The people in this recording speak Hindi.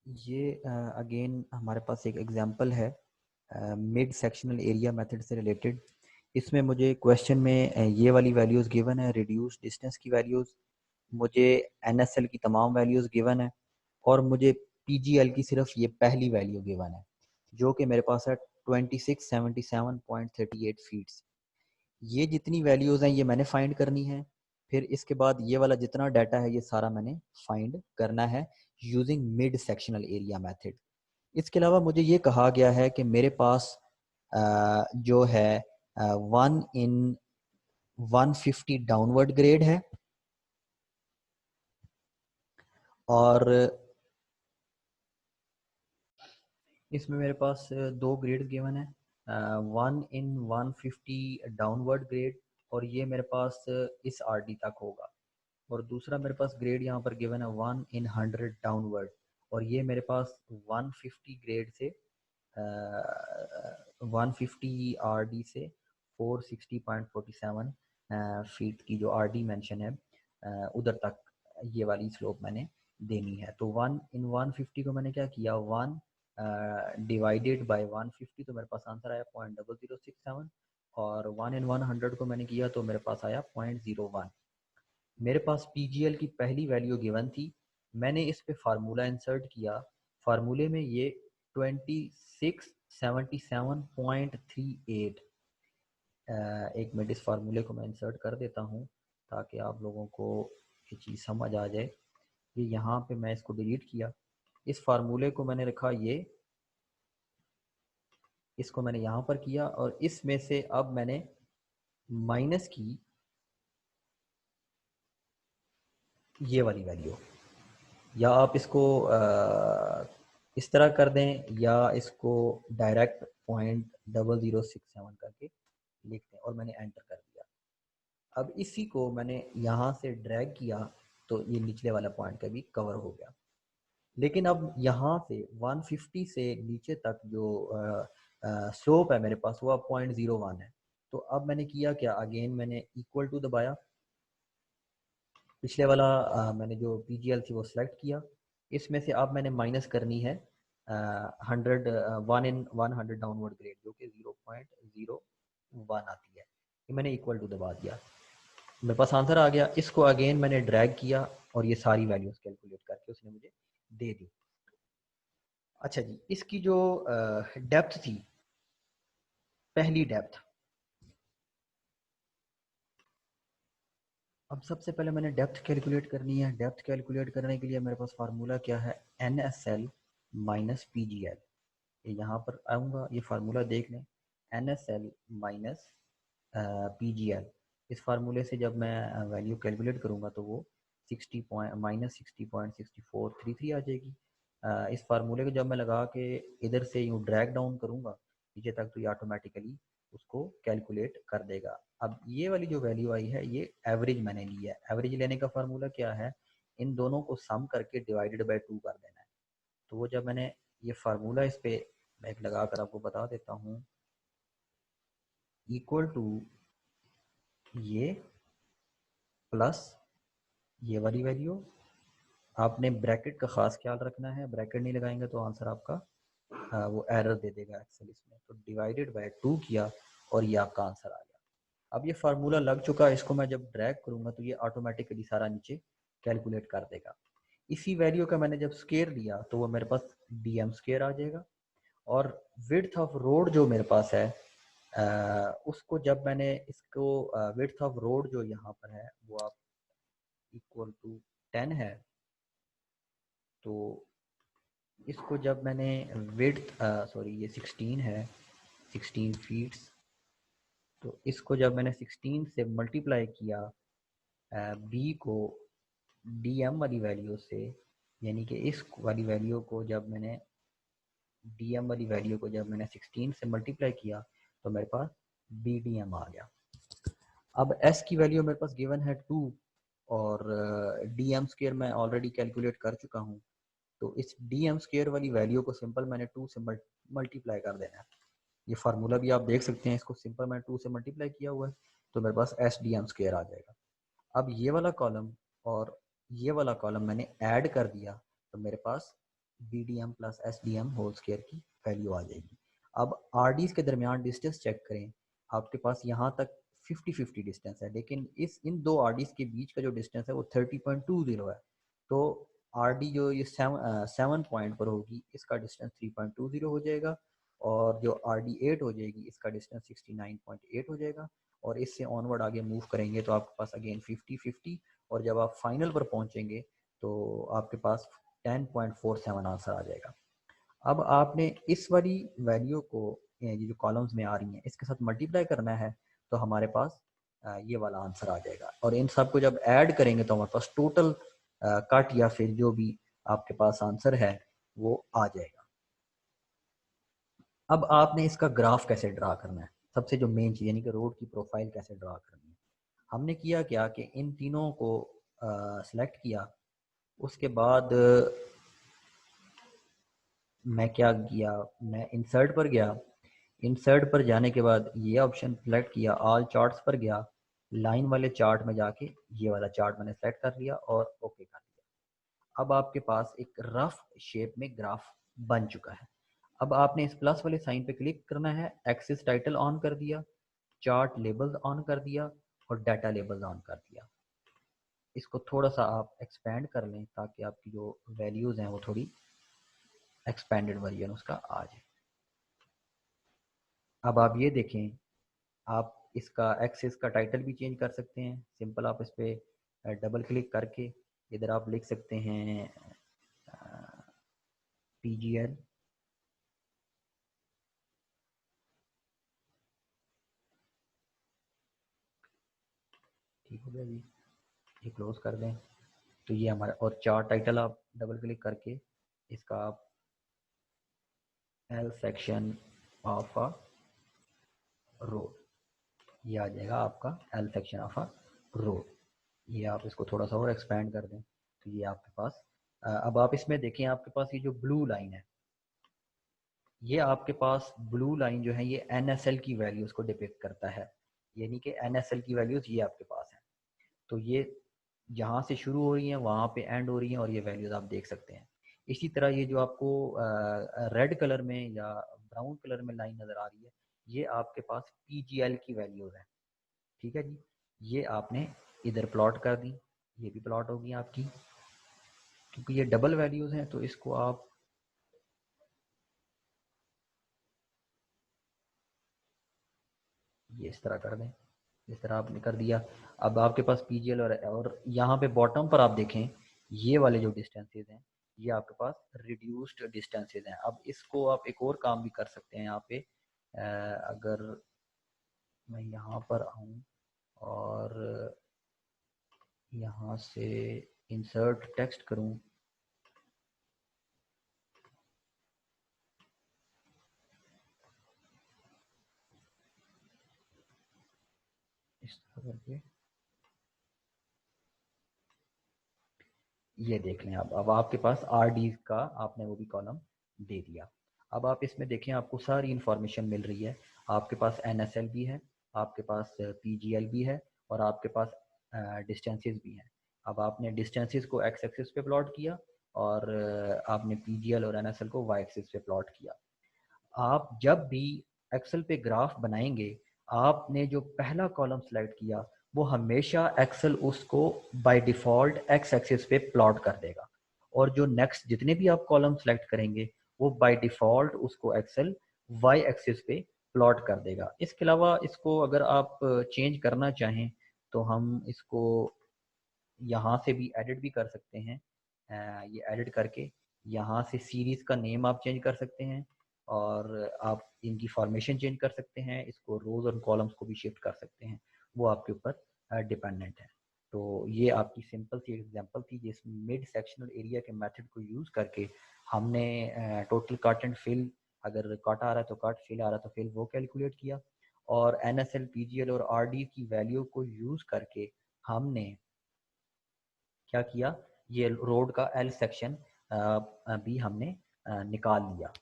ये अगेन हमारे पास एक एग्जांपल है मिड सेक्शनल एरिया मेथड से रिलेटेड। इसमें मुझे क्वेश्चन में ये वाली वैल्यूज़ गिवन है, रिड्यूस डिस्टेंस की वैल्यूज़, मुझे एनएसएल की तमाम वैल्यूज़ गिवन है और मुझे पीजीएल की सिर्फ ये पहली वैल्यू गिवन है जो कि मेरे पास है 2677.38 फीट्स। ये जितनी वैल्यूज़ हैं ये मैंने फाइंड करनी है। फिर इसके बाद ये वाला जितना डाटा है ये सारा मैंने फाइंड करना है using mid sectional area method. इसके अलावा मुझे ये कहा गया है कि मेरे पास जो है 1/150 डाउनवर्ड ग्रेड है और इसमें मेरे पास दो ग्रेड गिवन है, 1/150 डाउनवर्ड ग्रेड और ये मेरे पास इस आरडी तक होगा। और दूसरा मेरे पास ग्रेड यहाँ पर गिवन है 1/100 डाउनवर्ड और ये मेरे पास 150 ग्रेड से 150 आरडी से 460.47 फीट की जो आरडी मेंशन है उधर तक ये वाली स्लोप मैंने देनी है। तो 1/150 को मैंने क्या किया, 1 डिवाइडेड बाय 150 तो मेरे पास आंसर आया 0.0067 और 1/100 को मैंने किया तो मेरे पास आया 0.01। मेरे पास पीजीएल की पहली वैल्यू गिवन थी, मैंने इस पे फार्मूला इंसर्ट किया, फार्मूले में ये 2677.38 एक मिनट इस फार्मूले को मैं इंसर्ट कर देता हूँ ताकि आप लोगों को ये चीज़ समझ आ जाए। ये यहाँ पे मैं इसको डिलीट किया, इस फार्मूले को मैंने रखा, ये इसको मैंने यहाँ पर किया और इसमें से अब मैंने माइनस की ये वाली वैल्यू, या आप इसको इस तरह कर दें या इसको डायरेक्ट 0.0067 करके लिख दें और मैंने एंटर कर दिया। अब इसी को मैंने यहाँ से ड्रैग किया तो ये निचले वाला पॉइंट का भी कवर हो गया। लेकिन अब यहाँ से 150 से नीचे तक जो स्लोप है मेरे पास वो अब 0.01 है। तो अब मैंने किया क्या, अगेन मैंने इक्वल टू दबाया, पिछले वाला मैंने जो पीजीएल थी वो सिलेक्ट किया, इसमें से अब मैंने माइनस करनी है 1/100 डाउनवर्ड ग्रेड जो कि 0.01 आती है। ये मैंने इक्वल टू दबा दिया, मेरे पास आंसर आ गया। इसको अगेन मैंने ड्रैग किया और ये सारी वैल्यूज कैलकुलेट करके उसने मुझे दे दी। अच्छा जी, इसकी जो डेप्थ थी, पहली डेप्थ, अब सबसे पहले मैंने डेप्थ कैलकुलेट करनी है। डेप्थ कैलकुलेट करने के लिए मेरे पास फार्मूला क्या है, NSL माइनस PGL। यहाँ पर आऊँगा, ये फार्मूला देख लें, NSL माइनस PGL। इस फार्मूले से जब मैं वैल्यू कैलकुलेट करूँगा तो वो 60.6433 आ जाएगी। इस फार्मूले को जब मैं लगा के इधर से यूँ ड्रैग डाउन करूँगा नीचे तक तो ये ऑटोमेटिकली उसको कैलकुलेट कर देगा। अब ये वाली जो वैल्यू आई है ये एवरेज मैंने ली है। एवरेज लेने का फार्मूला क्या है, इन दोनों को सम करके डिवाइडेड बाय 2 कर देना है। तो वो जब मैंने ये फार्मूला इस पे मैं एक लगा कर आपको बता देता हूँ, इक्वल टू ये प्लस ये वाली वैल्यू, आपने ब्रैकेट का खास ख्याल रखना है, ब्रैकेट नहीं लगाएंगे तो आंसर आपका वो एरर दे देगा एक्सेल इसमें। तो डिवाइडेड बाय 2 किया और ये आपका आंसर आ गया। अब ये फार्मूला लग चुका है, इसको मैं जब ड्रैग करूंगा तो ये ऑटोमेटिकली सारा नीचे कैलकुलेट कर देगा। इसी वैल्यू का मैंने जब स्केयर लिया तो वो मेरे पास DM स्केयर आ जाएगा और विड्थ ऑफ रोड जो मेरे पास है उसको जब मैंने इसको विड्थ ऑफ रोड जो यहाँ पर है वो आप इक्वल टू 10 है, तो इसको जब मैंने विड्थ सॉरी ये 16 है, 16 फीट्स, तो इसको जब मैंने 16 से मल्टीप्लाई किया बी को DM वाली वैल्यू से, यानी कि इस वाली वैल्यू को जब मैंने DM वाली वैल्यू को जब मैंने 16 से मल्टीप्लाई किया तो मेरे पास BDM आ गया। अब S की वैल्यू मेरे पास गिवन है 2 और DM स्क्वायर मैं ऑलरेडी कैलकुलेट कर चुका हूँ, तो इस DM स्क्वायर वाली वैल्यू को सिंपल मैंने 2 से मल्टीप्लाई कर देना है। ये फार्मूला भी आप देख सकते हैं, इसको सिंपल मैंने 2 से मल्टीप्लाई किया हुआ है तो मेरे पास SDM स्क्वायर आ जाएगा। अब ये वाला कॉलम और ये वाला कॉलम मैंने ऐड कर दिया तो मेरे पास BDM plus SDM whole square की वैल्यू आ जाएगी। अब RDs के दरमियान डिस्टेंस चेक करें, आपके पास यहाँ तक 50-50 डिस्टेंस है, लेकिन इन दो RDs के बीच का जो डिस्टेंस है वो 30.20 है। तो RD जो ये 7 पॉइंट पर होगी, इसका डिस्टेंस 3.20 हो जाएगा, और जो RD8 हो जाएगी इसका डिस्टेंस 69.8 हो जाएगा। और इससे ऑनवर्ड आगे मूव करेंगे तो आपके पास अगेन 50-50, और जब आप फाइनल पर पहुंचेंगे तो आपके पास 10.47 आंसर आ जाएगा। अब आपने इस वाली वैल्यू को, ये जो कॉलम्स में आ रही हैं, इसके साथ मल्टीप्लाई करना है, तो हमारे पास ये वाला आंसर आ जाएगा। और इन सब को जब ऐड करेंगे तो हमारे पास टोटल कट या फिर जो भी आपके पास आंसर है वो आ जाएगा। अब आपने इसका ग्राफ कैसे ड्रा करना है, सबसे जो मेन चीज़, यानी कि रोड की प्रोफाइल कैसे ड्रा करनी है। हमने किया क्या कि इन तीनों को सिलेक्ट किया, उसके बाद मैं क्या किया, मैं इंसर्ट पर गया। इंसर्ट पर जाने के बाद ये ऑप्शन सेलेक्ट किया, ऑल चार्ट्स पर गया, लाइन वाले चार्ट में जाके ये वाला चार्ट मैंने सेलेक्ट कर लिया और ओके कर दिया। अब आपके पास एक रफ शेप में ग्राफ बन चुका है। अब आपने इस प्लस वाले साइन पे क्लिक करना है, एक्सिस टाइटल ऑन कर दिया, चार्ट लेबल्स ऑन कर दिया और डाटा लेबल्स ऑन कर दिया। इसको थोड़ा सा आप एक्सपेंड कर लें ताकि आपकी जो वैल्यूज़ हैं वो थोड़ी एक्सपेंडेड वर्जन उसका आ जाए। अब आप ये देखें, आप इसका एक्सेस का टाइटल भी चेंज कर सकते हैं। सिंपल आप इस पर डबल क्लिक करके इधर आप लिख सकते हैं PGL, ठीक हो गया जी, ये क्लोज कर दें। तो ये हमारा, और चार्ट टाइटल आप डबल क्लिक करके इसका आप L section of a road, ये आ जाएगा आपका L section of a road. ये आप इसको थोड़ा सा और एक्सपेंड कर दें तो ये आपके पास अब आप इसमें देखें, आपके पास ये जो ब्लू लाइन है, ये आपके पास ब्लू लाइन जो है ये NSL की वैल्यूज़ को डिपिक्ट करता है, यानी कि NSL की वैल्यूज़ ये आपके पास है। तो ये जहाँ से शुरू हो रही हैं वहाँ पे एंड हो रही हैं, और ये वैल्यूज़ आप देख सकते हैं। इसी तरह ये जो आपको रेड कलर में या ब्राउन कलर में लाइन नज़र आ रही है, ये आपके पास PGL की वैल्यूज़ है। ठीक है जी, ये आपने इधर प्लॉट कर दी, ये भी प्लॉट होगी आपकी, क्योंकि ये डबल वैल्यूज़ हैं तो इसको आप ये इस तरह कर दें, इस तरह आपने कर दिया। अब आपके पास PGL और यहाँ पे बॉटम पर आप देखें, ये वाले जो डिस्टेंसेज हैं ये आपके पास रिड्यूस्ड डिस्टेंसेज हैं। अब इसको आप एक और काम भी कर सकते हैं यहाँ पे, अगर मैं यहाँ पर आऊँ और यहाँ से इंसर्ट टेक्स्ट करूँ, इस तरह करके ये देख लें आप। अब आपके पास RD का आपने वो भी कॉलम दे दिया। अब आप इसमें देखें, आपको सारी इंफॉर्मेशन मिल रही है। आपके पास NSL भी है, आपके पास PGL भी है, और आपके पास डिस्टेंसेस भी हैं। अब आपने डिस्टेंसेस को X एक्सिस पे प्लॉट किया, और आपने PGL और NSL को Y एक्सिस पे प्लॉट किया। आप जब भी एक्सेल पे ग्राफ बनाएंगे, आपने जो पहला कॉलम सेलेक्ट किया वो हमेशा एक्सेल उसको बाय डिफ़ॉल्ट एक्स एक्सिस पे प्लॉट कर देगा, और जो नेक्स्ट जितने भी आप कॉलम सेलेक्ट करेंगे वो बाय डिफ़ॉल्ट उसको एक्सेल वाई एक्सिस पे प्लॉट कर देगा। इसके अलावा इसको अगर आप चेंज करना चाहें तो हम इसको यहाँ से भी एडिट भी कर सकते हैं। ये एडिट करके यहाँ से सीरीज़ का नेम आप चेंज कर सकते हैं, और आप इनकी फॉर्मेशन चेंज कर सकते हैं, इसको रोज़ और कॉलम्स को भी शिफ्ट कर सकते हैं, वो आपके ऊपर डिपेंडेंट है। तो ये आपकी सिंपल सी एग्जांपल थी जिसमें मिड सेक्शनल एरिया के मेथड को यूज़ करके हमने टोटल कट एंड फिल, अगर कट आ रहा है तो कट, फिल आ रहा है तो फिल, वो कैलकुलेट किया, और NSL, PGL और RD की वैल्यू को यूज़ करके हमने क्या किया, ये रोड का L सेक्शन भी हमने निकाल लिया।